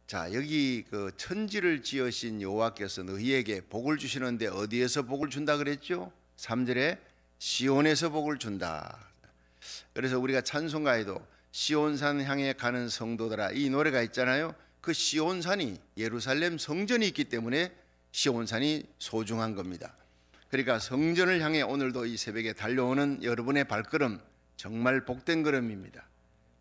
자, 여기 그 천지를 지으신 여호와께서 너희에게 복을 주시는데 어디에서 복을 준다 그랬죠? 3절에 시온에서 복을 준다. 그래서 우리가 찬송가에도 시온산 향해 가는 성도들아, 이 노래가 있잖아요. 그 시온산이 예루살렘 성전이 있기 때문에 시온산이 소중한 겁니다. 그러니까 성전을 향해 오늘도 이 새벽에 달려오는 여러분의 발걸음, 정말 복된 걸음입니다.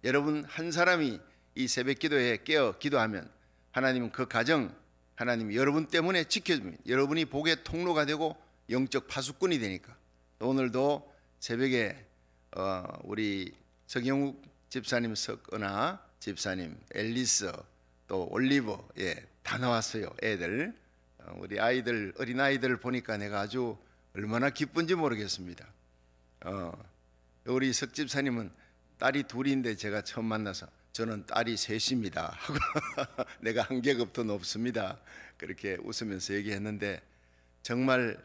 여러분 한 사람이 이 새벽 기도에 깨어 기도하면 하나님은 그 가정, 하나님이 여러분 때문에 지켜줍니다. 여러분이 복의 통로가 되고 영적 파수꾼이 되니까. 오늘도 새벽에 우리 서경욱 집사님, 석은아 집사님, 앨리스, 또 올리버, 다 나왔어요. 애들, 우리 아이들, 어린아이들을 보니까 내가 아주 얼마나 기쁜지 모르겠습니다. 우리 석 집사님은 딸이 둘인데 제가 처음 만나서 저는 딸이 셋입니다 하고 내가 한 계급 더 높습니다 그렇게 웃으면서 얘기했는데, 정말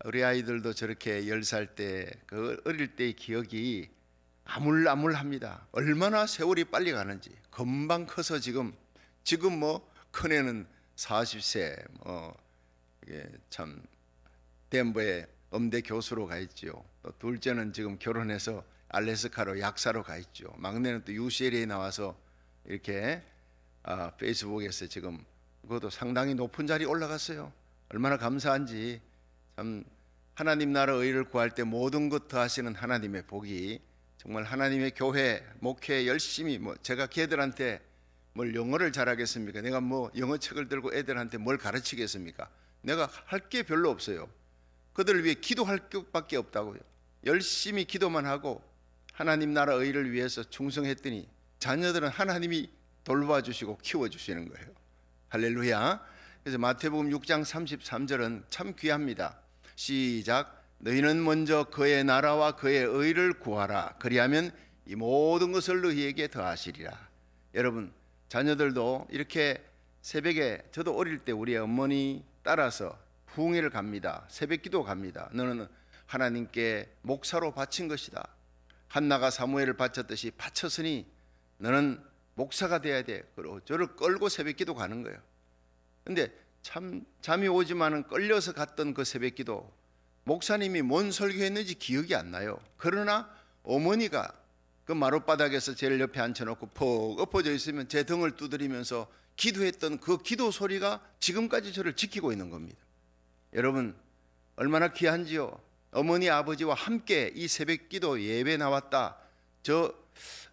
우리 아이들도 저렇게 10살 때 그 어릴 때의 기억이 아물아물합니다. 얼마나 세월이 빨리 가는지. 금방 커서 지금 뭐 큰애는 40세, 이게 참 덴버에 음대 교수로 가 있지요. 또 둘째는 지금 결혼해서 알래스카로 약사로 가 있죠. 막내는 또 UCLA에 나와서 이렇게 페이스북에서 지금 그것도 상당히 높은 자리에 올라갔어요. 얼마나 감사한지. 참 하나님 나라 의를 구할 때 모든 것 더하시는 하나님의 복이, 정말 하나님의 교회 목회 열심히, 제가 걔들한테 뭘 영어를 잘하겠습니까? 내가 뭐 영어 책을 들고 애들한테 뭘 가르치겠습니까? 내가 할 게 별로 없어요. 그들을 위해 기도할 것밖에 없다고요. 열심히 기도만 하고 하나님 나라 의를 위해서 충성했더니 자녀들은 하나님이 돌봐주시고 키워주시는 거예요. 할렐루야. 그래서 마태복음 6장 33절은 참 귀합니다. 시작. 너희는 먼저 그의 나라와 그의 의를 구하라. 그리하면 이 모든 것을 너희에게 더하시리라. 여러분, 자녀들도 이렇게 새벽에, 저도 어릴 때 우리 어머니 따라서 부흥회를 갑니다. 새벽기도 갑니다. 너는 하나님께 목사로 바친 것이다. 한나가 사무엘을 바쳤듯이 바쳤으니 너는 목사가 돼야 돼. 그리고 저를 끌고 새벽기도 가는 거예요. 근데 참 잠이 오지만은 끌려서 갔던 그 새벽기도, 목사님이 뭔 설교했는지 기억이 안 나요. 그러나 어머니가 그 마룻바닥에서 제일 옆에 앉혀놓고 푹 엎어져 있으면 제 등을 두드리면서 기도했던 그 기도 소리가 지금까지 저를 지키고 있는 겁니다. 여러분 얼마나 귀한지요. 어머니 아버지와 함께 이 새벽기도 예배 나왔다. 저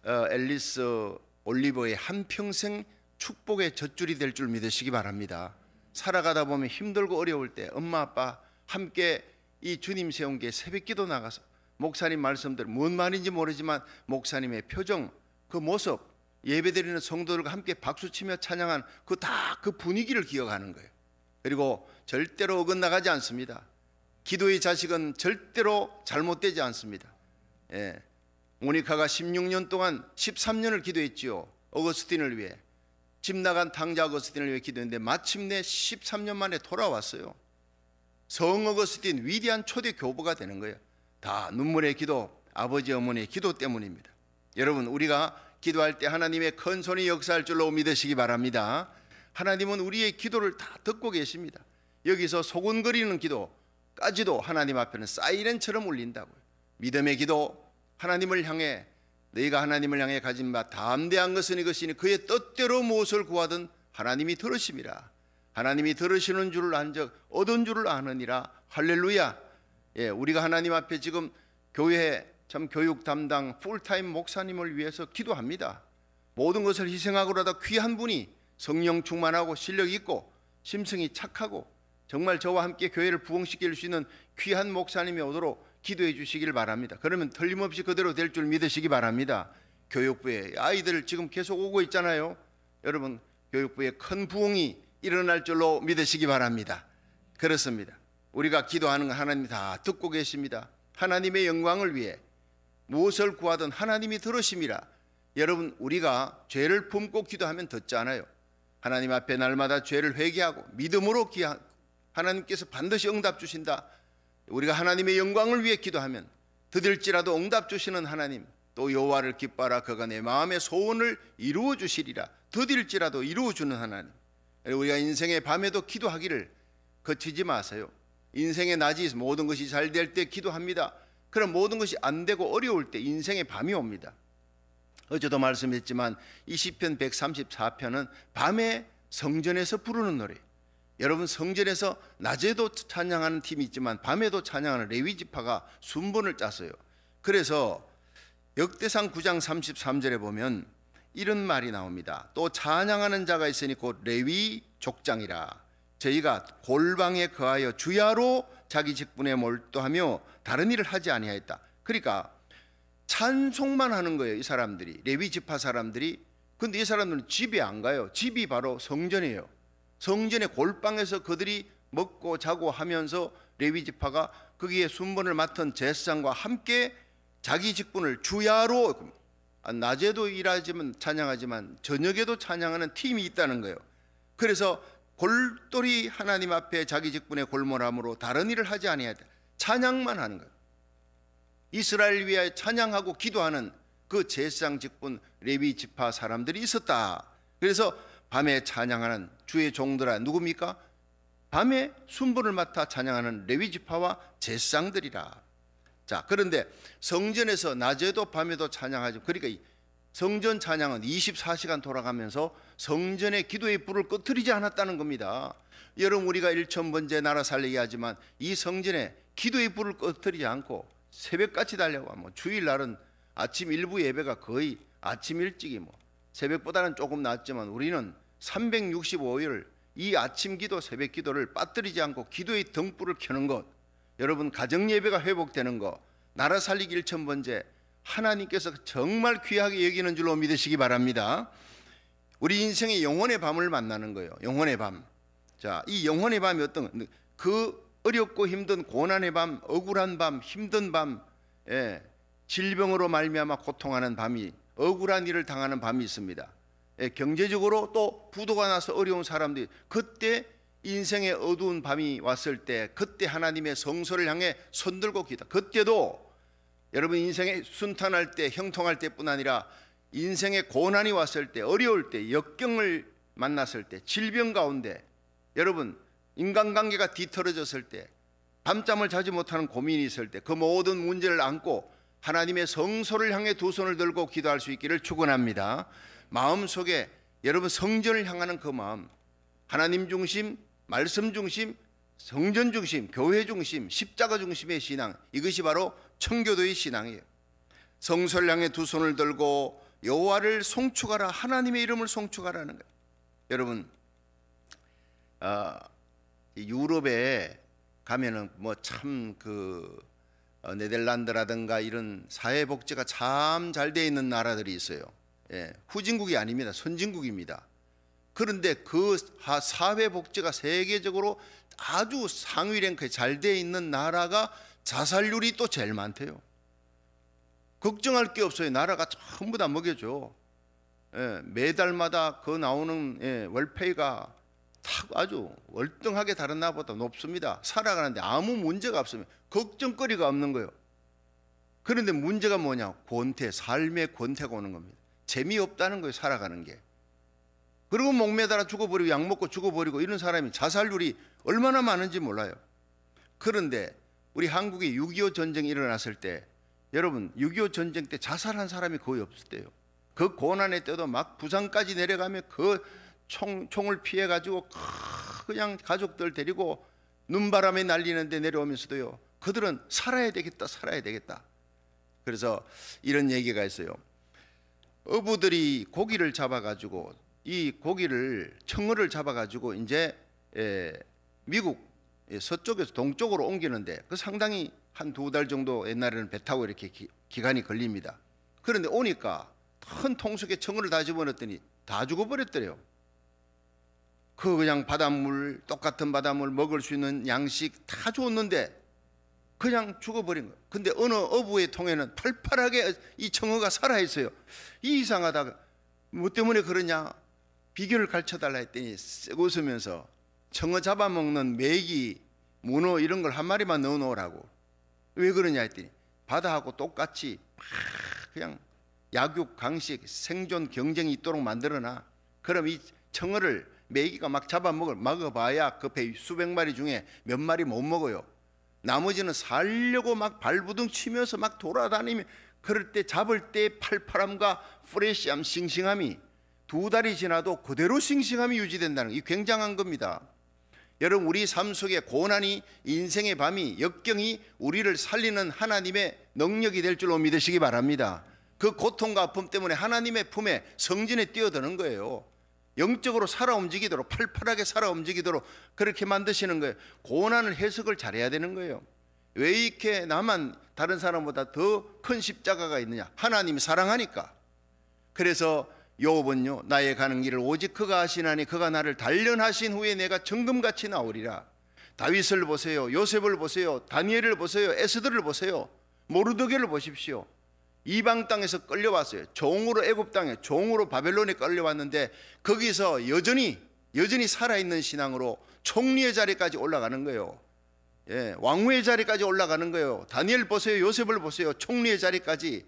앨리스 올리버의 한평생 축복의 젖줄이 될 줄 믿으시기 바랍니다. 살아가다 보면 힘들고 어려울 때 엄마 아빠 함께 이 주님 세운 게 새벽기도 나가서 목사님 말씀들 뭔 말인지 모르지만 목사님의 표정, 그 모습, 예배드리는 성도들과 함께 박수치며 찬양한 그 분위기를 기억하는 거예요. 그리고 절대로 어긋나가지 않습니다. 기도의 자식은 절대로 잘못되지 않습니다. 모니카가 16년 동안 13년을 기도했지요. 어거스틴을 위해. 집 나간 탕자 어거스틴을 위해 기도했는데 마침내 13년 만에 돌아왔어요. 성 어거스틴 위대한 초대 교부가 되는 거예요. 다 눈물의 기도, 아버지 어머니의 기도 때문입니다. 여러분 우리가 기도할 때 하나님의 큰 손이 역사할 줄로 믿으시기 바랍니다. 하나님은 우리의 기도를 다 듣고 계십니다. 여기서 소곤거리는 기도까지도 하나님 앞에는 사이렌처럼 울린다고요. 믿음의 기도, 하나님을 향해, 너희가 하나님을 향해 가진 바 담대한 것은 이것이니 그의 뜻대로 무엇을 구하든 하나님이 들으심이라. 하나님이 들으시는 줄을 안적 얻은 줄을 아느니라. 할렐루야. 우리가 하나님 앞에 지금 교회 참 교육 담당 풀타임 목사님을 위해서 기도합니다. 모든 것을 희생하고라도 귀한 분이 성령 충만하고 실력 있고 심성이 착하고 정말 저와 함께 교회를 부흥시킬 수 있는 귀한 목사님이 오도록 기도해 주시길 바랍니다. 그러면 틀림없이 그대로 될 줄 믿으시기 바랍니다. 교육부에 아이들 지금 계속 오고 있잖아요. 여러분 교육부에 큰 부흥이 일어날 줄로 믿으시기 바랍니다. 그렇습니다. 우리가 기도하는 거 하나님이 다 듣고 계십니다. 하나님의 영광을 위해 무엇을 구하든 하나님이 들으심이라. 여러분 우리가 죄를 품고 기도하면 듣지 않아요. 하나님 앞에 날마다 죄를 회개하고 믿음으로 하나님께서 반드시 응답 주신다. 우리가 하나님의 영광을 위해 기도하면 드딜지라도 응답 주시는 하나님, 또 여호와를 기뻐하라. 그가 내 마음의 소원을 이루어 주시리라. 더딜지라도 이루어 주는 하나님. 우리가 인생의 밤에도 기도하기를 거치지 마세요. 인생의 낮이 모든 것이 잘 될 때 기도합니다. 그럼 모든 것이 안 되고 어려울 때 인생의 밤이 옵니다. 어제도 말씀했지만 이 시편 134편은 밤에 성전에서 부르는 노래. 여러분, 성전에서 낮에도 찬양하는 팀이 있지만 밤에도 찬양하는 레위 지파가 순번을 짰어요. 그래서 역대상 9장 33절에 보면 이런 말이 나옵니다. 또 찬양하는 자가 있으니 곧 레위 족장이라. 저희가 골방에 거하여 주야로 자기 직분에 몰두하며 다른 일을 하지 아니하였다. 그러니까 찬송만 하는 거예요, 이 사람들이. 레위 지파 사람들이. 근데 이 사람들은 집에 안 가요. 집이 바로 성전이에요. 성전의 골방에서 그들이 먹고 자고 하면서 레위 지파가 거기에 순번을 맡은 제사장과 함께 자기 직분을 주야로, 낮에도 일하지만 찬양하지만 저녁에도 찬양하는 팀이 있다는 거예요. 그래서 골똘히 하나님 앞에 자기 직분에 골몰함으로 다른 일을 하지 아니하였다. 찬양만 하는 거예요. 이스라엘 위하여 찬양하고 기도하는 그 제사장 직분 레위 지파 사람들이 있었다. 그래서 밤에 찬양하는 주의 종들아, 누굽니까? 밤에 순번을 맡아 찬양하는 레위 지파와 제사장들이라. 자, 그런데 성전에서 낮에도 밤에도 찬양하죠. 그러니까 성전 찬양은 24시간 돌아가면서 성전의 기도의 불을 꺼뜨리지 않았다는 겁니다. 여러분, 우리가 1000번째 나라 살리기 하지만 이 성전에 기도의 불을 꺼뜨리지 않고 새벽같이 달려가, 주일날은 아침 일부 예배가 거의 아침 일찍이 새벽보다는 조금 낫지만 우리는 365일 이 아침 기도, 새벽 기도를 빠뜨리지 않고 기도의 등불을 켜는 것, 여러분 가정 예배가 회복되는 것, 나라 살리기 1000번째 하나님께서 정말 귀하게 여기는 줄로 믿으시기 바랍니다. 우리 인생의 영혼의 밤을 만나는 거예요. 영혼의 밤. 자, 이 영혼의 밤이 어떤, 그 어렵고 힘든 고난의 밤, 억울한 밤, 힘든 밤, 질병으로 말미암아 고통하는 밤이, 억울한 일을 당하는 밤이 있습니다. 경제적으로 또 부도가 나서 어려운 사람들이, 그때 인생의 어두운 밤이 왔을 때 그때 하나님의 성소를 향해 손들고 기도. 그때도 여러분, 인생의 순탄할 때, 형통할 때뿐 아니라 인생의 고난이 왔을 때, 어려울 때, 역경을 만났을 때, 질병 가운데, 여러분 인간관계가 뒤틀어졌을 때, 밤잠을 자지 못하는 고민이 있을 때, 그 모든 문제를 안고 하나님의 성소를 향해 두 손을 들고 기도할 수 있기를 축원합니다. 마음속에 여러분 성전을 향하는 그 마음, 하나님 중심, 말씀 중심, 성전 중심, 교회 중심, 십자가 중심의 신앙, 이것이 바로 청교도의 신앙이에요. 성소를 향해 두 손을 들고 여호와를 송축하라, 하나님의 이름을 송축하라는 거예요. 여러분, 유럽에 가면은 참 네덜란드라든가 이런 사회복지가 참 잘 돼 있는 나라들이 있어요. 후진국이 아닙니다. 선진국입니다. 그런데 그 사회복지가 세계적으로 아주 상위 랭크에 잘 돼 있는 나라가 자살률이 또 제일 많대요. 걱정할 게 없어요. 나라가 전부 다 먹여줘. 매달마다 그 나오는 월페이가 아주 월등하게 다른 나라보다 높습니다. 살아가는데 아무 문제가 없습니다. 걱정거리가 없는 거예요. 그런데 문제가 뭐냐? 권태, 삶의 권태가 오는 겁니다. 재미없다는 거예요, 살아가는 게. 그리고 목매달아 죽어버리고 약 먹고 죽어버리고 이런 사람이 자살률이 얼마나 많은지 몰라요. 그런데 우리 한국에 6.25 전쟁이 일어났을 때, 여러분 6.25 전쟁 때 자살한 사람이 거의 없었대요. 그 고난의 때도 막 부산까지 내려가면 그 총을 피해가지고 그냥 가족들 데리고 눈바람에 날리는데 내려오면서도요, 그들은 살아야 되겠다, 살아야 되겠다. 그래서 이런 얘기가 있어요. 어부들이 고기를 잡아가지고, 이 고기를, 청어를 잡아가지고 이제 미국 서쪽에서 동쪽으로 옮기는데 그 상당히 한 2달 정도 옛날에는 배 타고 이렇게 기간이 걸립니다. 그런데 오니까 큰 통속에 청어를 다 집어넣었더니 다 죽어버렸더래요. 그냥 바닷물, 똑같은 바닷물 먹을 수 있는 양식 다 줬는데 그냥 죽어버린 거예요. 근데 어느 어부의 통에는 팔팔하게 이 청어가 살아있어요. 이상하다. 뭐 때문에 그러냐? 비결을 가르쳐달라 했더니 쓱 웃으면서 청어 잡아먹는 메기, 문어 이런 걸 한 마리만 넣어놓으라고. 왜 그러냐 했더니 바다하고 똑같이 그냥 약육, 강식, 생존 경쟁이 있도록 만들어놔. 그럼 이 청어를 메기가 막 먹어봐야 그 배 수백 마리 중에 몇 마리 못 먹어요. 나머지는 살려고 막 발부둥 치면서 막 돌아다니며, 그럴 때 잡을 때 팔팔함과 프레시함, 싱싱함이 2달이 지나도 그대로 싱싱함이 유지된다는 게 굉장한 겁니다. 여러분, 우리 삶 속에 고난이, 인생의 밤이, 역경이 우리를 살리는 하나님의 능력이 될 줄로 믿으시기 바랍니다. 그 고통과 아픔 때문에 하나님의 품에 성전에 뛰어드는 거예요. 영적으로 살아 움직이도록, 팔팔하게 살아 움직이도록 그렇게 만드시는 거예요. 고난을 해석을 잘해야 되는 거예요. 왜 이렇게 나만 다른 사람보다 더 큰 십자가가 있느냐? 하나님이 사랑하니까. 그래서 욥은요, 나의 가는 길을 오직 그가 하시나니 그가 나를 단련하신 후에 내가 정금같이 나오리라. 다윗을 보세요, 요셉을 보세요, 다니엘을 보세요, 에스더를 보세요, 모르드게를 보십시오. 이방 땅에서 끌려왔어요. 종으로 애굽 땅에, 종으로 바벨론에 끌려왔는데 거기서 여전히 살아있는 신앙으로 총리의 자리까지 올라가는 거예요. 예, 왕후의 자리까지 올라가는 거예요. 다니엘 보세요, 요셉을 보세요, 총리의 자리까지.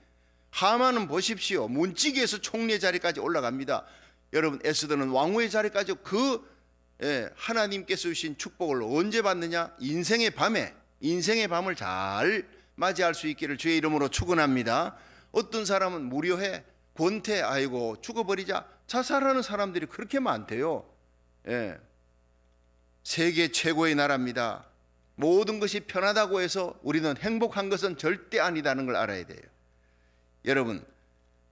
하만은 보십시오, 문지기에서 총리의 자리까지 올라갑니다. 여러분, 에스더는 왕후의 자리까지. 하나님께서 주신 축복을 언제 받느냐? 인생의 밤을 잘 맞이할 수 있기를 주의 이름으로 축원합니다. 어떤 사람은 무료해, 권태, 아이고 죽어버리자, 자살하는 사람들이 그렇게 많대요. 세계 최고의 나라입니다. 모든 것이 편하다고 해서 우리는 행복한 것은 절대 아니다는 걸 알아야 돼요. 여러분,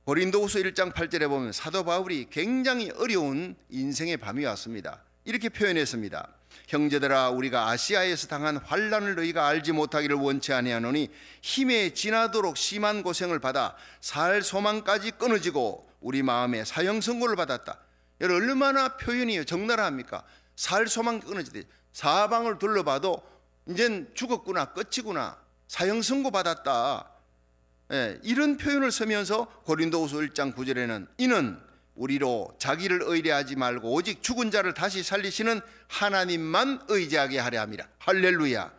고린도후서 1장 8절에 보면 사도 바울이 굉장히 어려운 인생의 밤이 왔습니다. 이렇게 표현했습니다. 형제들아, 우리가 아시아에서 당한 환난을 너희가 알지 못하기를 원치 아니하노니 힘에 지나도록 심한 고생을 받아 살 소망까지 끊어지고 우리 마음에 사형 선고를 받았다. 여러분, 얼마나 표현이 적나라합니까? 살 소망 끊어지듯 사방을 둘러봐도 이젠 죽었구나, 끝이구나, 사형 선고 받았다. 이런 표현을 쓰면서 고린도후서 1장 9절에는 이는 우리로 자기를 의뢰하지 말고 오직 죽은 자를 다시 살리시는 하나님만 의지하게 하려 함이라. 할렐루야.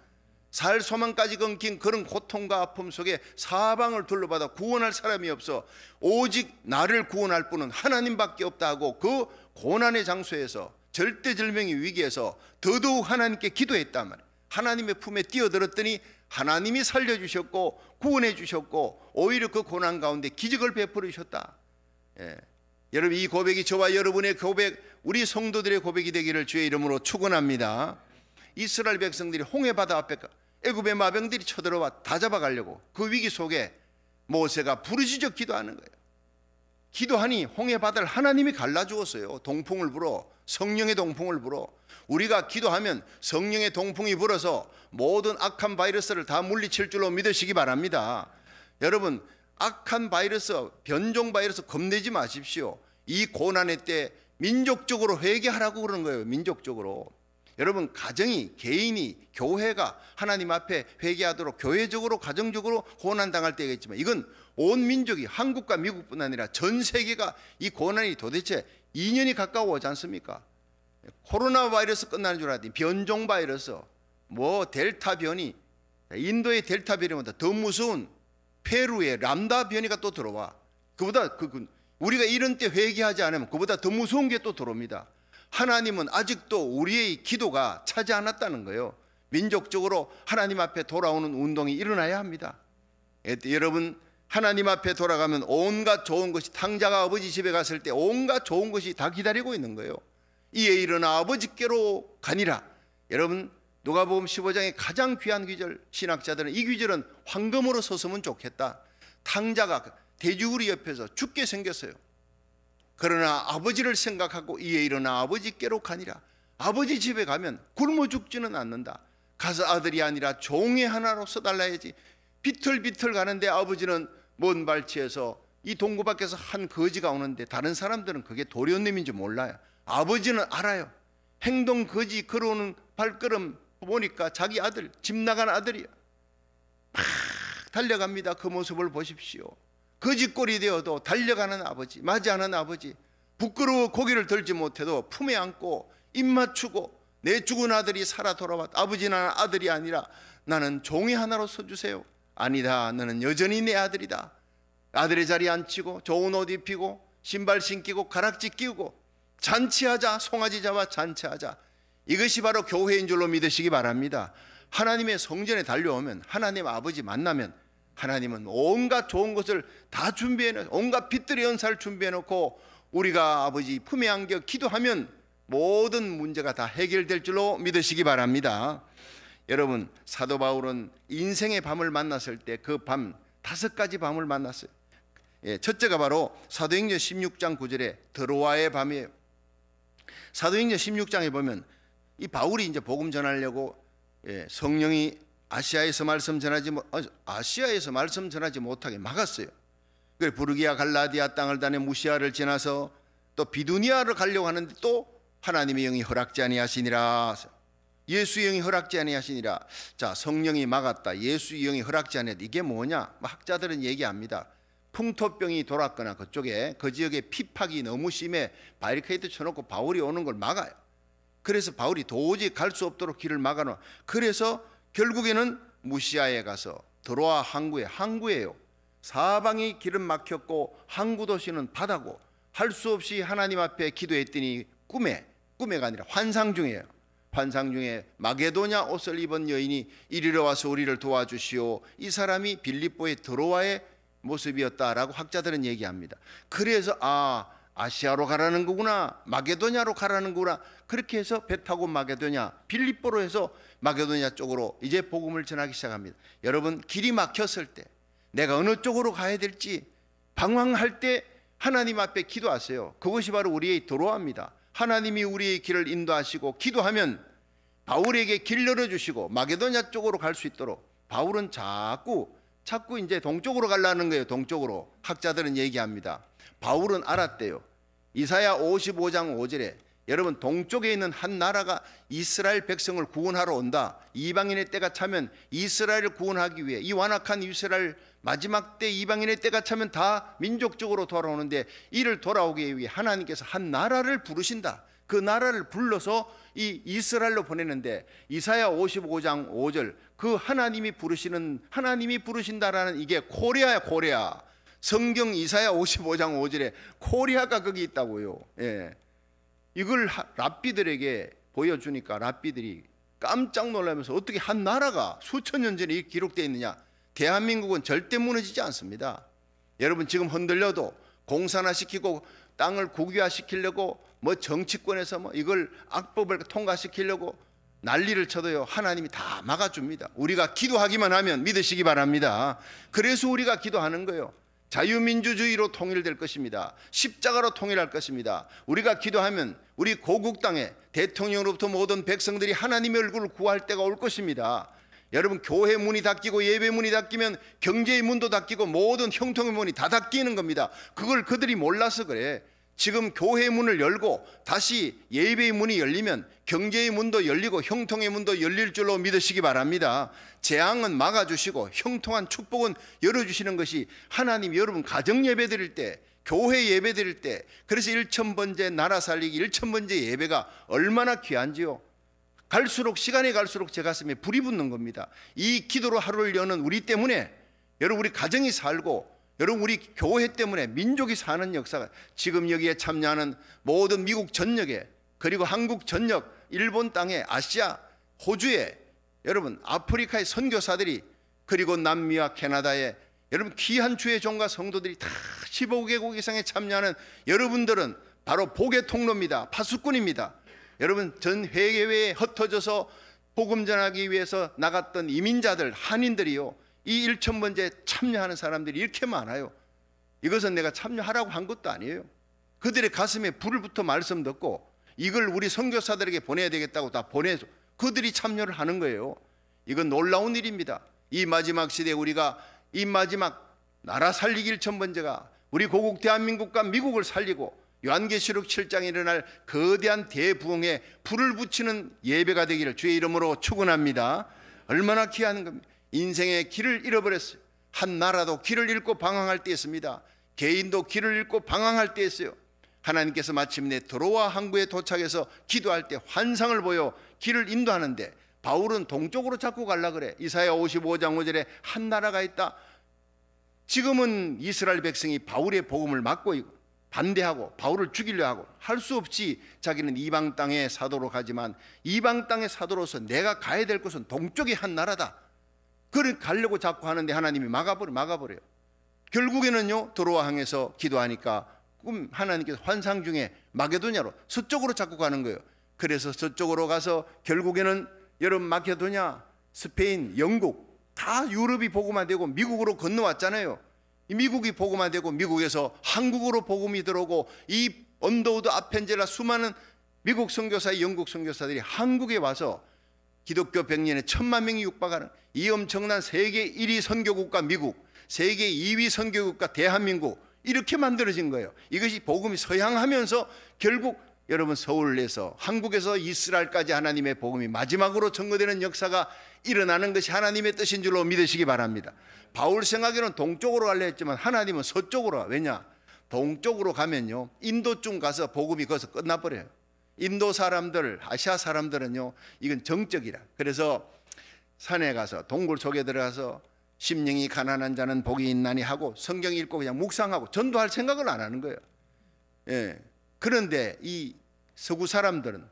살 소망까지 끊긴 그런 고통과 아픔 속에 사방을 둘러봐도 구원할 사람이 없어 오직 나를 구원할 분은 하나님밖에 없다 하고 그 고난의 장소에서, 절대절명의 위기에서 더더욱 하나님께 기도했단 말이에요. 하나님의 품에 뛰어들었더니 하나님이 살려주셨고 구원해 주셨고 오히려 그 고난 가운데 기적을 베풀어 주셨다. 여러분, 이 고백이 저와 여러분의 고백, 우리 성도들의 고백이 되기를 주의 이름으로 축원합니다. 이스라엘 백성들이 홍해바다 앞에 애굽의 마병들이 쳐들어와 다 잡아가려고 그 위기 속에 모세가 부르짖어 기도하는 거예요. 기도하니 홍해바다를 하나님이 갈라주었어요. 동풍을 불어, 성령의 동풍을 불어. 우리가 기도하면 성령의 동풍이 불어서 모든 악한 바이러스를 다 물리칠 줄로 믿으시기 바랍니다. 여러분, 악한 바이러스, 변종 바이러스 겁내지 마십시오. 이 고난의 때 민족적으로 회개하라고 그러는 거예요. 민족적으로. 여러분, 가정이, 개인이, 교회가 하나님 앞에 회개하도록 교회적으로, 가정적으로 고난당할 때가 있지만 이건 온 민족이, 한국과 미국뿐 아니라 전 세계가 이 고난이 도대체 2년이 가까워오지 않습니까? 코로나 바이러스 끝나는 줄 알았더니 변종 바이러스, 델타 변이, 인도의 델타 변이보다 더 무서운 페루의 람다 변이가 또 들어와. 그보다 우리가 이런 때 회개하지 않으면 그보다 더 무서운 게 또 들어옵니다. 하나님은 아직도 우리의 기도가 차지 않았다는 거예요. 민족적으로 하나님 앞에 돌아오는 운동이 일어나야 합니다. 여러분, 하나님 앞에 돌아가면 온갖 좋은 것이, 탕자가 아버지 집에 갔을 때 온갖 좋은 것이 다 기다리고 있는 거예요. 이에 일어나 아버지께로 가니라. 여러분, 누가복음 15장의 가장 귀한 귀절, 신학자들은 이 귀절은 황금으로 썼으면 좋겠다. 탕자가 돼지우리 옆에서 죽게 생겼어요. 그러나 아버지를 생각하고 이에 일어나 아버지께로 가니라. 아버지 집에 가면 굶어 죽지는 않는다. 가서 아들이 아니라 종의 하나로서 달라야지. 비틀비틀 가는데 아버지는 먼 발치에서 이 동구 밖에서 한 거지가 오는데 다른 사람들은 그게 도련님인지 몰라요. 아버지는 알아요. 행동 거지 걸어오는 발걸음 보니까 자기 아들, 집 나간 아들이야. 막 달려갑니다. 그 모습을 보십시오. 거지꼴이 되어도 달려가는 아버지, 맞이하는 아버지, 부끄러워 고개를 들지 못해도 품에 안고 입 맞추고 내 죽은 아들이 살아 돌아왔다. 아버지는 아들이 아니라 나는 종이 하나로 서주세요. 아니다, 너는 여전히 내 아들이다. 아들의 자리에 앉히고 좋은 옷 입히고 신발 신기고 가락지 끼우고 잔치하자, 송아지 잡아 잔치하자. 이것이 바로 교회인 줄로 믿으시기 바랍니다. 하나님의 성전에 달려오면, 하나님 아버지 만나면 하나님은 온갖 좋은 것을 다 준비해놓고, 온갖 빛들의 연사를 준비해놓고 우리가 아버지 품에 안겨 기도하면 모든 문제가 다 해결될 줄로 믿으시기 바랍니다. 여러분, 사도 바울은 인생의 밤을 만났을 때 그 밤 5가지 밤을 만났어요. 첫째가 바로 사도행전 16장 9절에 드로아의 밤이에요. 사도행전 16장에 보면 이 바울이 이제 복음 전하려고 성령이 아시아에서 말씀 전하지 못하게 막았어요. 그래서 부르기아 갈라디아 땅을 다녀 무시아를 지나서 또 비두니아를 가려고 하는데 또 하나님의 영이 허락지 아니하시니라. 예수의 영이 허락지 아니하시니라. 자, 성령이 막았다, 예수의 영이 허락지 아니하다, 이게 뭐냐? 학자들은 얘기합니다. 풍토병이 돌았거나 그쪽에 그 지역에 피팍이 너무 심해 바리케이드 쳐놓고 바울이 오는 걸 막아요. 그래서 바울이 도저히 갈 수 없도록 길을 막아놔. 그래서 결국에는 무시아에 가서 드로아 항구예요. 사방이 길은 막혔고 항구 도시는 바다고 할 수 없이 하나님 앞에 기도했더니 꿈에가 아니라 환상 중이에요. 환상 중에 마게도냐 옷을 입은 여인이 이리로 와서 우리를 도와주시오. 이 사람이 빌립보의 드로아의 모습이었다라고 학자들은 얘기합니다. 그래서 아시아로 가라는 거구나, 마게도냐로 가라는 거구나. 그렇게 해서 배 타고 마게도냐, 빌립보로 해서 마게도냐 쪽으로 이제 복음을 전하기 시작합니다. 여러분, 길이 막혔을 때 내가 어느 쪽으로 가야 될지 방황할 때 하나님 앞에 기도하세요. 그것이 바로 우리의 드로아입니다. 하나님이 우리의 길을 인도하시고 기도하면 바울에게 길 열어주시고 마게도냐 쪽으로 갈 수 있도록. 바울은 자꾸 이제 동쪽으로 가려는 거예요. 동쪽으로. 학자들은 얘기합니다. 바울은 알았대요. 이사야 55장 5절에 여러분, 동쪽에 있는 한 나라가 이스라엘 백성을 구원하러 온다. 이방인의 때가 차면 이스라엘을 구원하기 위해, 이 완악한 이스라엘 마지막 때 이방인의 때가 차면 다 민족적으로 돌아오는데 이를 돌아오기 위해 하나님께서 한 나라를 부르신다. 그 나라를 불러서 이 이스라엘로 보내는데 이사야 55장 5절, 그 하나님이 부르신다라는 이게 코리아야, 코리아. 성경 이사야 55장 5절에 코리아가 거기 있다고요. 이걸 랍비들에게 보여주니까 랍비들이 깜짝 놀라면서 어떻게 한 나라가 수천 년 전에 기록되어 있느냐. 대한민국은 절대 무너지지 않습니다. 여러분, 지금 흔들려도 공산화 시키고 땅을 국유화시키려고 정치권에서 이걸 악법을 통과시키려고 난리를 쳐도요, 하나님이 다 막아줍니다. 우리가 기도하기만 하면 믿으시기 바랍니다. 그래서 우리가 기도하는 거예요. 자유민주주의로 통일될 것입니다. 십자가로 통일할 것입니다. 우리가 기도하면 우리 고국 땅에 대통령으로부터 모든 백성들이 하나님의 얼굴을 구할 때가 올 것입니다. 여러분, 교회 문이 닫히고 예배 문이 닫히면 경제의 문도 닫히고 모든 형통의 문이 다 닫히는 겁니다. 그걸 그들이 몰라서 그래. 지금 교회의 문을 열고 다시 예배의 문이 열리면 경제의 문도 열리고 형통의 문도 열릴 줄로 믿으시기 바랍니다. 재앙은 막아주시고 형통한 축복은 열어주시는 것이 하나님, 여러분 가정 예배 드릴 때, 교회 예배 드릴 때, 그래서 1000번째 나라 살리기 1000번째 예배가 얼마나 귀한지요. 시간이 갈수록 제 가슴에 불이 붙는 겁니다. 이 기도로 하루를 여는 우리 때문에 여러분, 우리 가정이 살고, 여러분 우리 교회 때문에 민족이 사는 역사가, 지금 여기에 참여하는 모든 미국 전역에, 그리고 한국 전역, 일본 땅에, 아시아, 호주에, 여러분 아프리카의 선교사들이, 그리고 남미와 캐나다에 여러분 귀한 주의 종과 성도들이 다 15개국 이상에 참여하는 여러분들은 바로 복의 통로입니다. 파수꾼입니다. 여러분, 전 세계에 흩어져서 복음 전하기 위해서 나갔던 이민자들, 한인들이요, 이 1000번째 참여하는 사람들이 이렇게 많아요. 이것은 내가 참여하라고 한 것도 아니에요. 그들의 가슴에 불을 붙어 말씀 듣고 이걸 우리 선교사들에게 보내야 되겠다고 다 보내서 그들이 참여를 하는 거예요. 이건 놀라운 일입니다. 이 마지막 시대에 우리가 이 마지막 나라 살리기 1000번째가 우리 고국 대한민국과 미국을 살리고 요한계시록 7장에 일어날 거대한 대부흥에 불을 붙이는 예배가 되기를 주의 이름으로 축원합니다. 얼마나 귀한 겁니다. 인생의 길을 잃어버렸어요. 한 나라도 길을 잃고 방황할 때 있습니다. 개인도 길을 잃고 방황할 때 있어요. 하나님께서 마침내 드로아 항구에 도착해서 기도할 때 환상을 보여 길을 인도하는데, 바울은 동쪽으로 자꾸 가려고 그래. 이사야 55장 5절에 한 나라가 있다. 지금은 이스라엘 백성이 바울의 복음을 막고 있고 반대하고 바울을 죽이려 하고 할 수 없이 자기는 이방 땅의 사도로 가지만 이방 땅의 사도로서 내가 가야 될 곳은 동쪽의 한 나라다. 그를 가려고 자꾸 하는데 하나님이 막아버려요. 결국에는요, 도로와 항에서 기도하니까 하나님께서 환상 중에 마게도냐로 서쪽으로 자꾸 가는 거예요. 그래서 저쪽으로 가서 결국에는 여러분 마케도냐, 스페인, 영국 다 유럽이 복음화 되고 미국으로 건너왔잖아요. 미국이 복음화 되고 미국에서 한국으로 복음이 들어오고 이 언더우드 아펜젤라 수많은 미국 선교사, 영국 선교사들이 한국에 와서 기독교 100년에 1000만 명이 육박하는 이 엄청난 세계 1위 선교국가 미국, 세계 2위 선교국가 대한민국, 이렇게 만들어진 거예요. 이것이 복음이 서양하면서 결국 여러분 서울에서 한국에서 이스라엘까지 하나님의 복음이 마지막으로 전거되는 역사가 일어나는 것이 하나님의 뜻인 줄로 믿으시기 바랍니다. 바울 생각에는 동쪽으로 가려 했지만 하나님은 서쪽으로 가. 왜냐? 동쪽으로 가면요, 인도쯤 가서 복음이 거기서 끝나버려요. 인도 사람들, 아시아 사람들은요, 이건 정적이라. 그래서 산에 가서 동굴 속에 들어가서 심령이 가난한 자는 복이 있나니 하고 성경 읽고 그냥 묵상하고 전도할 생각을 안 하는 거예요. 예. 그런데 이 서구 사람들은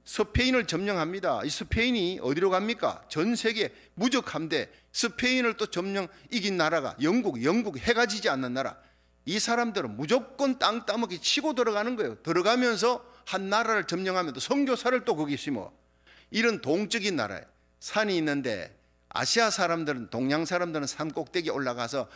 스페인을 점령합니다. 이 스페인이 어디로 갑니까? 전 세계 무적함대 스페인을 또 점령 이긴 나라가 영국 해가 지지 않는 나라. 이 사람들은 무조건 땅 따먹기 치고 들어가는 거예요. 들어가면서 한 나라를 점령하면 또 선교사를 또 거기 심어. 이런 동적인 나라에 산이 있는데 아시아 사람들은, 동양 사람들은 산 꼭대기에 올라가서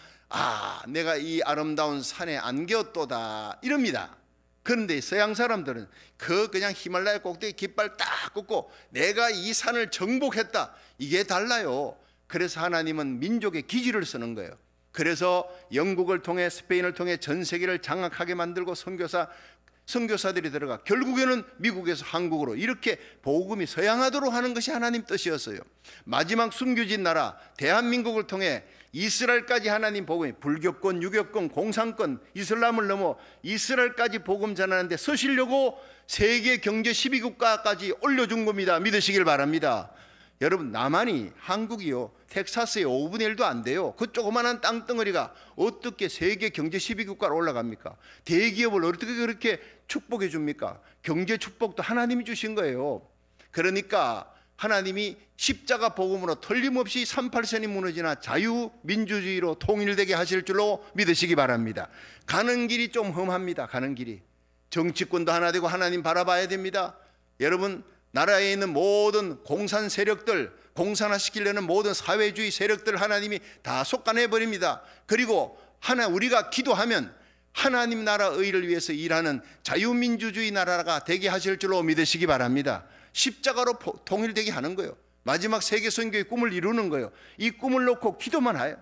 내가 이 아름다운 산에 안겼도다 이럽니다. 그런데 서양 사람들은 그냥 히말라야 꼭대기 깃발 딱 꽂고 내가 이 산을 정복했다, 이게 달라요. 그래서 하나님은 민족의 기지를 쓰는 거예요. 그래서 영국을 통해 스페인을 통해 전 세계를 장악하게 만들고 선교사들이 들어가 결국에는 미국에서 한국으로 이렇게 복음이 서양화도록 하는 것이 하나님 뜻이었어요. 마지막 숨겨진 나라 대한민국을 통해 이스라엘까지 하나님 복음이, 불교권, 유교권, 공산권, 이슬람을 넘어 이스라엘까지 복음 전하는데 서시려고 세계 경제 12국가까지 올려준 겁니다. 믿으시길 바랍니다. 여러분, 남한이, 한국이요, 텍사스의 5분의 1도 안 돼요. 그 조그만한 땅덩어리가 어떻게 세계 경제 12국가로 올라갑니까? 대기업을 어떻게 그렇게 축복해 줍니까? 경제 축복도 하나님이 주신 거예요. 그러니까 하나님이 십자가 복음으로 틀림없이 38선이 무너지나 자유민주주의로 통일되게 하실 줄로 믿으시기 바랍니다. 가는 길이 좀 험합니다. 가는 길이. 정치권도 하나 되고 하나님 바라봐야 됩니다. 여러분, 나라에 있는 모든 공산 세력들, 공산화시키려는 모든 사회주의 세력들 하나님이 다 속간해버립니다. 그리고 우리가 기도하면 하나님 나라 의를 위해서 일하는 자유민주주의 나라가 되게 하실 줄로 믿으시기 바랍니다. 십자가로 통일되게 하는 거예요. 마지막 세계 선교의 꿈을 이루는 거예요. 이 꿈을 놓고 기도만 해요.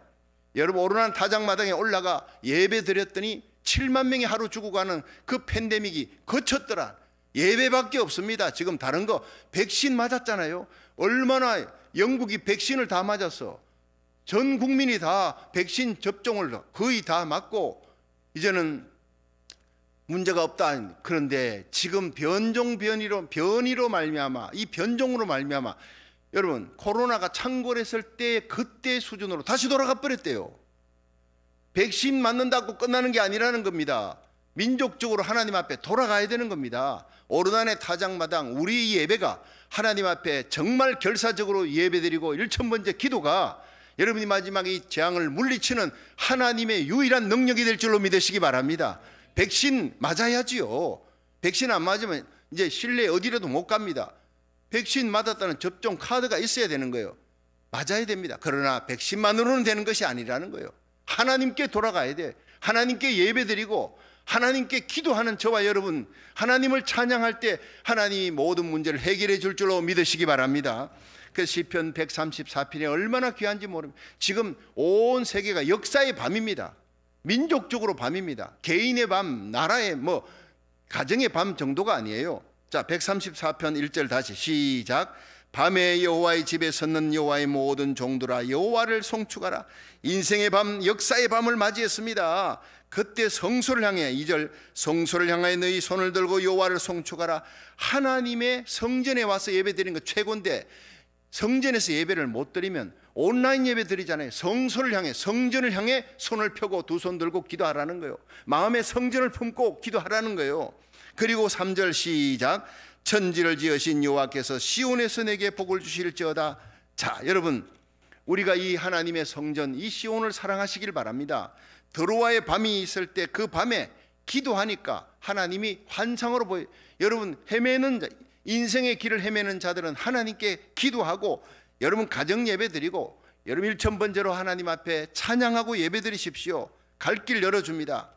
여러분, 오르난 타작마당에 올라가 예배 드렸더니 7만 명이 하루 죽어가는 그 팬데믹이 거쳤더라. 예배밖에 없습니다. 지금 다른 거 백신 맞았잖아요. 얼마나 영국이 백신을 다 맞았어. 전 국민이 다 백신 접종을 거의 다 맞고 이제는 문제가 없다. 그런데 지금 변이로 말미암아, 이 변종으로 말미암아 여러분, 코로나가 창궐했을 때 그때 수준으로 다시 돌아가 버렸대요. 백신 맞는다고 끝나는 게 아니라는 겁니다. 민족적으로 하나님 앞에 돌아가야 되는 겁니다. 오르난의 타작마당, 우리 예배가 하나님 앞에 정말 결사적으로 예배드리고 1000번째 기도가 여러분이 마지막에 이 재앙을 물리치는 하나님의 유일한 능력이 될 줄로 믿으시기 바랍니다. 백신 맞아야지요. 백신 안 맞으면 이제 실내 어디라도 못 갑니다. 백신 맞았다는 접종 카드가 있어야 되는 거예요. 맞아야 됩니다. 그러나 백신만으로는 되는 것이 아니라는 거예요. 하나님께 돌아가야 돼. 하나님께 예배드리고 하나님께 기도하는 저와 여러분, 하나님을 찬양할 때 하나님이 모든 문제를 해결해 줄 줄로 믿으시기 바랍니다. 그 시편 134편이 얼마나 귀한지 모릅니다. 지금 온 세계가 역사의 밤입니다. 민족적으로 밤입니다. 개인의 밤, 나라의 가정의 밤 정도가 아니에요. 자, 134편 1절 다시 시작. 밤에 여호와의 집에 섰는 여호와의 모든 종들아 여호와를 송축하라. 인생의 밤, 역사의 밤을 맞이했습니다. 그때 성소를 향해 2절 성소를 향하여 너희 손을 들고 여호와를 송축하라. 하나님의 성전에 와서 예배드리는 것 최고인데 성전에서 예배를 못 드리면 온라인 예배 드리잖아요. 성소를 향해, 성전을 향해 손을 펴고 두 손 들고 기도하라는 거예요. 마음의 성전을 품고 기도하라는 거예요. 그리고 3절 시작. 천지를 지으신 여호와께서 시온에서 내게 복을 주실지어다. 자, 여러분, 우리가 이 하나님의 성전, 이 시온을 사랑하시길 바랍니다. 드로아의 밤이 있을 때 그 밤에 기도하니까 하나님이 환상으로 보여요. 여러분, 인생의 길을 헤매는 자들은 하나님께 기도하고, 여러분 가정 예배 드리고, 여러분 일천번제로 하나님 앞에 찬양하고 예배 드리십시오. 갈 길 열어줍니다.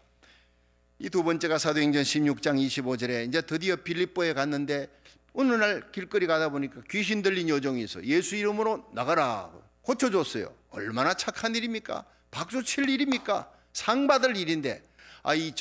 이 두 번째가 사도행전 16장 25절에 이제 드디어 빌립보에 갔는데, 어느 날 길거리 가다 보니까 귀신 들린 여종이 있어. 예수 이름으로 나가라 고쳐줬어요. 얼마나 착한 일입니까? 박수 칠 일입니까? 상 받을 일인데, 이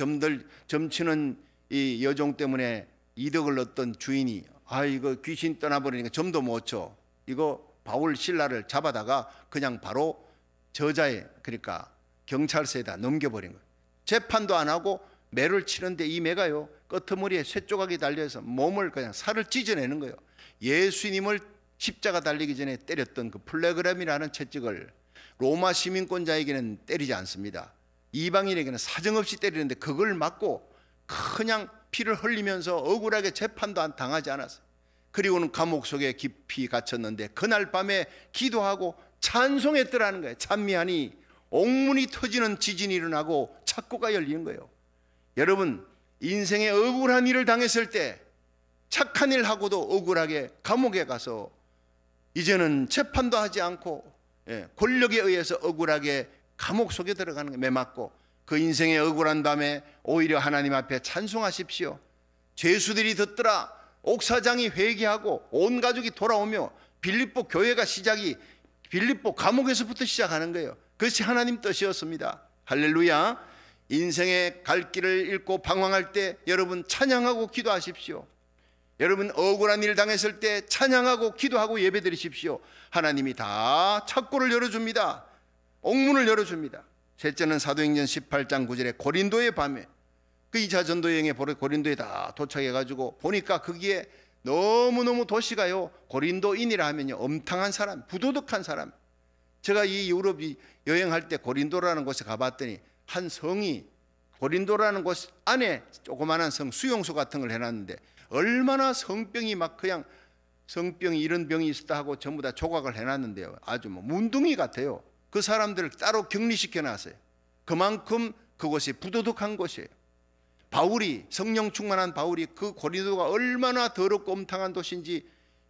점치는 이 여종 때문에 이득을 얻던 주인이 이거 귀신 떠나버리니까 점도 못 쳐. 이거 바울 신라를 잡아다가 그냥 바로 저자에, 그러니까 경찰서에다 넘겨버린 거예요. 재판도 안 하고 매를 치는데 이 매가요, 끄트머리에 쇠조각이 달려서 몸을 그냥 살을 찢어내는 거예요. 예수님을 십자가 달리기 전에 때렸던 그 플레그램이라는 채찍을 로마 시민권자에게는 때리지 않습니다. 이방인에게는 사정없이 때리는데 그걸 맞고 그냥 피를 흘리면서 억울하게 재판도 당하지 않았어요. 그리고는 감옥 속에 깊이 갇혔는데 그날 밤에 기도하고 찬송했더라는 거예요. 찬미하니 옥문이 터지는 지진이 일어나고 창고가 열리는 거예요. 여러분, 인생에 억울한 일을 당했을 때 착한 일 하고도 억울하게 감옥에 가서 이제는 재판도 하지 않고 권력에 의해서 억울하게 감옥 속에 들어가는 거예요. 매맞고. 그 인생의 억울한 밤에 오히려 하나님 앞에 찬송하십시오. 죄수들이 듣더라. 옥사장이 회개하고 온 가족이 돌아오며 빌립보 교회가 시작이 빌립보 감옥에서부터 시작하는 거예요. 그것이 하나님 뜻이었습니다. 할렐루야. 인생의 갈 길을 잃고 방황할 때 여러분 찬양하고 기도하십시오. 여러분 억울한 일 당했을 때 찬양하고 기도하고 예배드리십시오. 하나님이 다 창고를 열어줍니다. 옥문을 열어줍니다. 셋째는 사도행전 18장 9절에 고린도의 밤에 그 2차 전도 여행에 고린도에 다 도착해가지고 보니까 거기에 너무너무 도시가요, 고린도인이라 하면요 엄탕한 사람, 부도덕한 사람. 제가 이 유럽 여행할 때 고린도라는 곳에 가봤더니 한 성이, 고린도라는 곳 안에 조그마한 성 수용소 같은 걸 해놨는데 얼마나 성병이 막 그냥 성병이 이런 병이 있었다 하고 전부 다 조각을 해놨는데요, 아주 뭐 문둥이 같아요. 그 사람들을 따로 격리시켜놨어요. 그만큼 그곳이 부도덕한 곳이에요. 바울이, 성령 충만한 바울이 그 고린도가 얼마나 더럽고 엄탕한 도시인지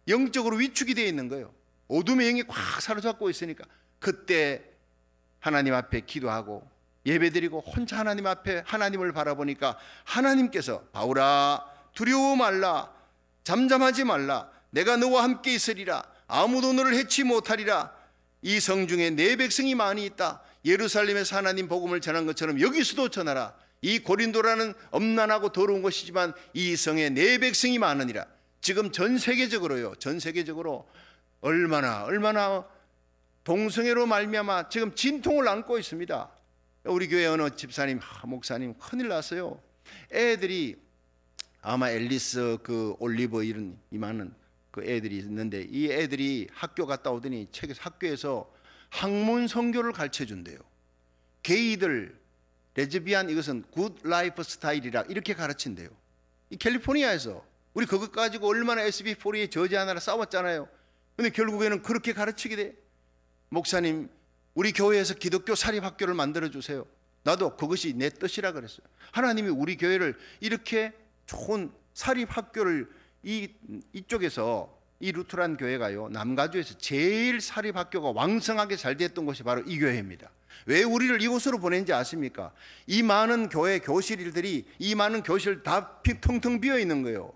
영적으로 위축이 되어 있는 거예요. 어둠의 영이 꽉 사로잡고 있으니까 그때 하나님 앞에 기도하고 예배드리고 혼자 하나님 앞에 하나님을 바라보니까 하나님께서 바울아 두려워 말라, 잠잠하지 말라, 내가 너와 함께 있으리라, 아무도 너를 해치 못하리라. 이 성 중에 내 백성이 많이 있다. 예루살렘에서 하나님 복음을 전한 것처럼 여기서도 전하라. 이 고린도라는 엄난하고 더러운 곳이지만 이 성에 내 백성이 많으니라. 지금 전 세계적으로요, 전 세계적으로 얼마나 동성애로 말미암아 지금 진통을 안고 있습니다. 우리 교회 어느 집사님, 목사님 큰일 났어요. 애들이 아마 앨리스 그 올리브 이런 이만한 그 애들이 있는데 이 애들이 학교 갔다 오더니 학교에서 학문 선교를 가르쳐 준대요. 게이들, 레즈비안 이것은 굿 라이프 스타일이라 이렇게 가르친대요. 이 캘리포니아에서 우리 그것 가지고 얼마나 SB4에 저지하느라 싸웠잖아요. 근데 결국에는 그렇게 가르치게 돼. 목사님, 우리 교회에서 기독교 사립학교를 만들어 주세요. 나도 그것이 내 뜻이라 그랬어요. 하나님이 우리 교회를 이렇게 좋은 사립학교를 이쪽에서 이 루트란 교회가요, 남가주에서 제일 사립학교가 왕성하게 잘 됐던 곳이 바로 이 교회입니다. 왜 우리를 이곳으로 보낸지 아십니까? 이 많은 교회 교실들이, 이 많은 교실 다 텅텅 비어 있는 거예요.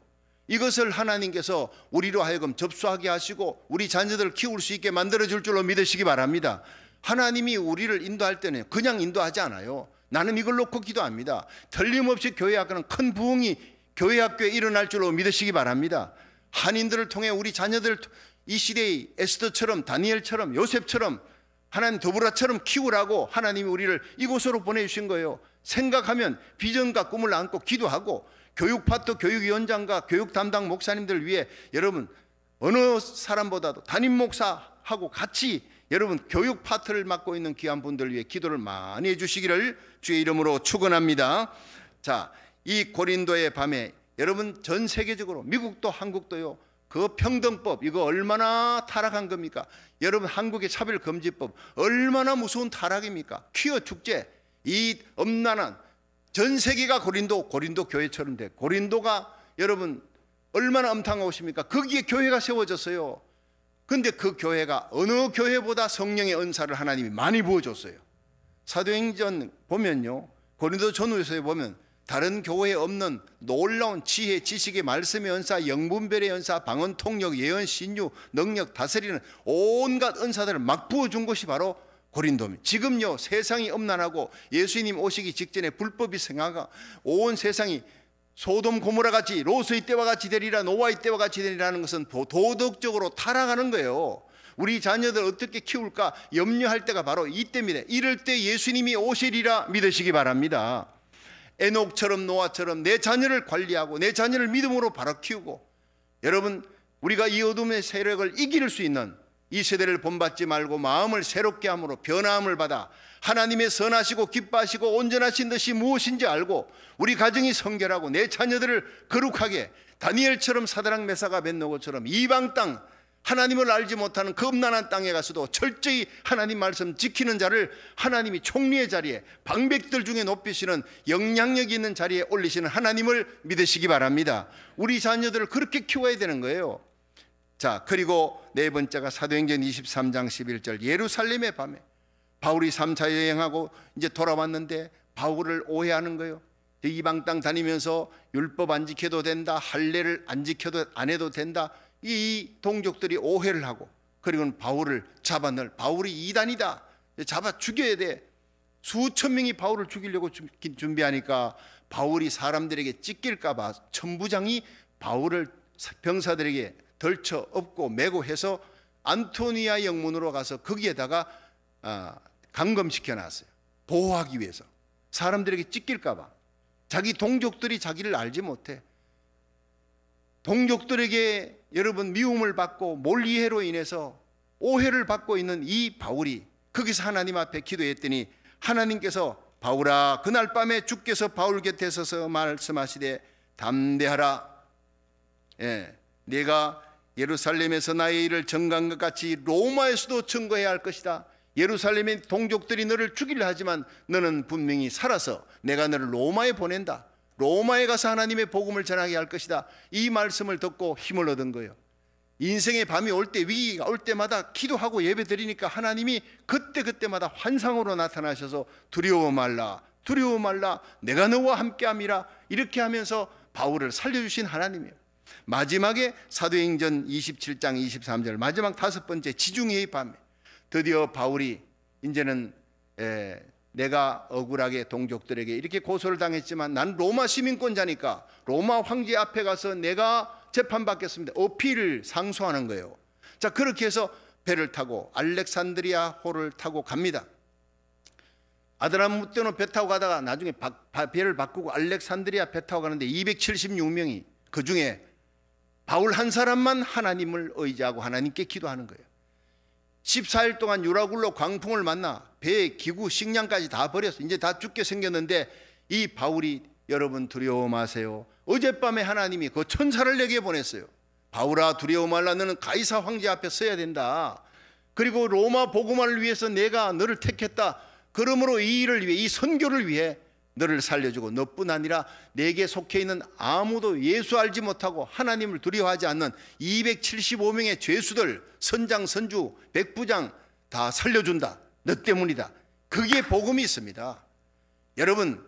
이것을 하나님께서 우리로 하여금 접수하게 하시고 우리 자녀들을 키울 수 있게 만들어줄 줄로 믿으시기 바랍니다. 하나님이 우리를 인도할 때는 그냥 인도하지 않아요. 나는 이걸 놓고 기도합니다. 틀림없이 교회학교는 큰 부흥이 교회학교에 일어날 줄로 믿으시기 바랍니다. 한인들을 통해 우리 자녀들 이 시대의 에스더처럼, 다니엘처럼, 요셉처럼, 하나님 도브라처럼 키우라고 하나님이 우리를 이곳으로 보내주신 거예요. 생각하면 비전과 꿈을 안고 기도하고 교육파트 교육위원장과 교육 담당 목사님들 위해 여러분 어느 사람보다도 담임 목사하고 같이 여러분 교육 파트를 맡고 있는 귀한 분들 위해 기도를 많이 해주시기를 주의 이름으로 축원합니다. 자, 이 고린도의 밤에 여러분 전 세계적으로 미국도 한국도요, 그 평등법 이거 얼마나 타락한 겁니까? 여러분 한국의 차별금지법 얼마나 무서운 타락입니까? 퀴어 축제, 이 엄난한 전 세계가 고린도 교회처럼 돼. 고린도가 여러분 얼마나 엄탕한 곳입니까? 거기에 교회가 세워졌어요. 근데 그 교회가 어느 교회보다 성령의 은사를 하나님이 많이 부어줬어요. 사도행전 보면요, 고린도 전후서에 보면 다른 교회에 없는 놀라운 지혜, 지식의 말씀의 은사, 영분별의 은사, 방언, 통역, 예언, 신유, 능력, 다스리는 온갖 은사들을 막 부어준 곳이 바로 고린도입니다. 지금요 세상이 엄난하고 예수님 오시기 직전에 불법이 생하가 온 세상이 소돔 고모라 같이 롯의 때와 같이 되리라, 노아의 때와 같이 되리라는 것은 도덕적으로 타락하는 거예요. 우리 자녀들 어떻게 키울까 염려할 때가 바로 이때입니다. 이럴 때 예수님이 오시리라 믿으시기 바랍니다. 에녹처럼 노아처럼 내 자녀를 관리하고 내 자녀를 믿음으로 바로 키우고, 여러분 우리가 이 어둠의 세력을 이길 수 있는 이 세대를 본받지 말고 마음을 새롭게 함으로 변화함을 받아 하나님의 선하시고 기뻐하시고 온전하신 뜻이 무엇인지 알고 우리 가정이 성결하고 내 자녀들을 거룩하게 다니엘처럼 사드락 메삭 아벳느고처럼 이방 땅 하나님을 알지 못하는 그 음란한 땅에 가서도 철저히 하나님 말씀 지키는 자를 하나님이 총리의 자리에 방백들 중에 높이시는 영향력 있는 자리에 올리시는 하나님을 믿으시기 바랍니다. 우리 자녀들을 그렇게 키워야 되는 거예요. 자, 그리고 네 번째가 사도행전 23장 11절 예루살렘의 밤에 바울이 3차 여행하고 이제 돌아왔는데 바울을 오해하는 거예요. 이방 땅 다니면서 율법 안 지켜도 된다, 할례를 안 해도 된다, 이 동족들이 오해를 하고, 그리고는 바울을 잡아넣을, 바울이 이단이다, 잡아 죽여야 돼. 수천 명이 바울을 죽이려고 준비하니까 바울이 사람들에게 찢길까 봐 천부장이 바울을 병사들에게 덜쳐 업고 메고 해서 안토니아 영문으로 가서 거기에다가 감금시켜 놨어요. 보호하기 위해서. 사람들에게 찢길까 봐. 자기 동족들이 자기를 알지 못해. 동족들에게 여러분 미움을 받고 몰이해로 인해서 오해를 받고 있는 이 바울이 거기서 하나님 앞에 기도했더니 하나님께서 바울아 그날 밤에 주께서 바울 곁에 서서 말씀하시되 담대하라. 네가 예루살렘에서 나의 일을 증거한 것 같이 로마에서도 증거해야 할 것이다. 예루살렘의 동족들이 너를 죽이려 하지만 너는 분명히 살아서 내가 너를 로마에 보낸다. 로마에 가서 하나님의 복음을 전하게 할 것이다. 이 말씀을 듣고 힘을 얻은 거예요. 인생의 밤이 올 때, 위기가 올 때마다 기도하고 예배 드리니까 하나님이 그때마다 환상으로 나타나셔서 두려워 말라, 두려워 말라, 내가 너와 함께함이라, 이렇게 하면서 바울을 살려주신 하나님이에요. 마지막에 사도행전 27장 23절 마지막 다섯 번째 지중해의 밤에 드디어 바울이 이제는 내가 억울하게 동족들에게 이렇게 고소를 당했지만 난 로마 시민권자니까 로마 황제 앞에 가서 내가 재판받겠습니다. 어필을 상소하는 거예요. 자, 그렇게 해서 배를 타고 알렉산드리아 호를 타고 갑니다. 아드라무떼는 배 타고 가다가 나중에 배를 바꾸고 알렉산드리아 배 타고 가는데 276명이, 그 중에 바울 한 사람만 하나님을 의지하고 하나님께 기도하는 거예요. 14일 동안 유라굴로 광풍을 만나 배의 기구 식량까지 다 버렸어. 이제 다 죽게 생겼는데 이 바울이, 여러분 두려워 마세요. 어젯밤에 하나님이 그 천사를 내게 보냈어요. 바울아 두려워 말라, 너는 가이사 황제 앞에 서야 된다. 그리고 로마 복음화를 위해서 내가 너를 택했다. 그러므로 이 일을 위해, 이 선교를 위해 너를 살려주고 너뿐 아니라 내게 속해 있는 아무도 예수 알지 못하고 하나님을 두려워하지 않는 275명의 죄수들, 선장, 선주, 백부장 다 살려준다. 너 때문이다. 그게 복음이 있습니다. 여러분,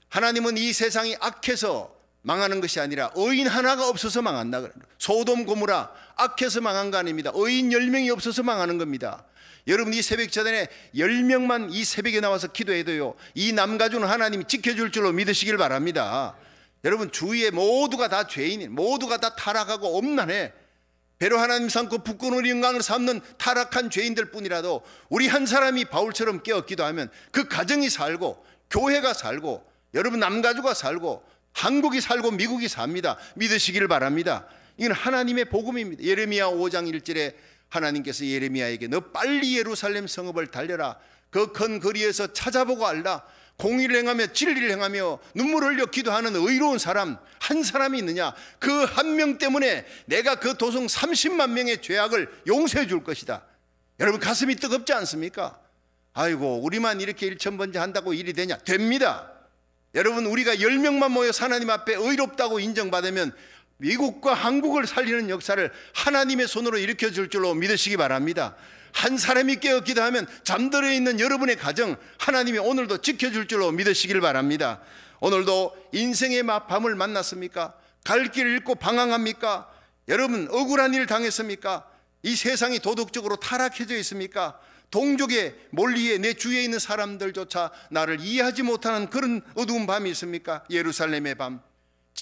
하나님은 이 세상이 악해서 망하는 것이 아니라 의인 하나가 없어서 망한다. 소돔 고모라 악해서 망한 거 아닙니다. 의인 10명이 없어서 망하는 겁니다. 여러분, 이 새벽 전에 10명만 이 새벽에 나와서 기도해도요, 이 남가주는 하나님이 지켜줄 줄로 믿으시길 바랍니다. 여러분, 주위에 모두가 다 죄인이, 모두가 다 타락하고 엄난해. 배로 하나님 삼고 북군을 영광을 삼는 타락한 죄인들 뿐이라도 우리 한 사람이 바울처럼 깨어 기도하면 그 가정이 살고 교회가 살고 여러분 남가주가 살고 한국이 살고 미국이 삽니다. 믿으시기를 바랍니다. 이건 하나님의 복음입니다. 예레미야 5장 1절에 하나님께서 예레미야에게 너 빨리 예루살렘 성읍을 달려라. 그 큰 거리에서 찾아보고 알라. 공의를 행하며 진리를 행하며 눈물을 흘려 기도하는 의로운 사람 한 사람이 있느냐? 그 한 명 때문에 내가 그 도성 30만 명의 죄악을 용서해 줄 것이다. 여러분 가슴이 뜨겁지 않습니까? 아이고 우리만 이렇게 일천번제 한다고 일이 되냐? 됩니다. 여러분 우리가 10명만 모여 하나님 앞에 의롭다고 인정받으면 미국과 한국을 살리는 역사를 하나님의 손으로 일으켜 줄 줄로 믿으시기 바랍니다. 한 사람이 깨어 기도하면 잠들어 있는 여러분의 가정 하나님이 오늘도 지켜줄 줄로 믿으시길 바랍니다. 오늘도 인생의 밤을 만났습니까? 갈 길을 잃고 방황합니까? 여러분 억울한 일 당했습니까? 이 세상이 도덕적으로 타락해져 있습니까? 동족의 몰리에 내 주위에 있는 사람들조차 나를 이해하지 못하는 그런 어두운 밤이 있습니까? 예루살렘의 밤,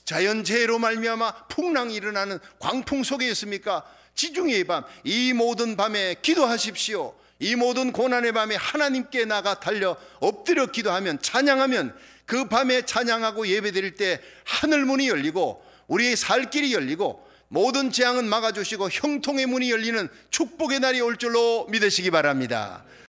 자연재해로 말미암아 풍랑이 일어나는 광풍 속에 있습니까? 지중해의 밤, 이 모든 밤에 기도하십시오. 이 모든 고난의 밤에 하나님께 나가 달려 엎드려 기도하면, 찬양하면, 그 밤에 찬양하고 예배드릴 때 하늘문이 열리고 우리의 살 길이 열리고 모든 재앙은 막아주시고 형통의 문이 열리는 축복의 날이 올 줄로 믿으시기 바랍니다.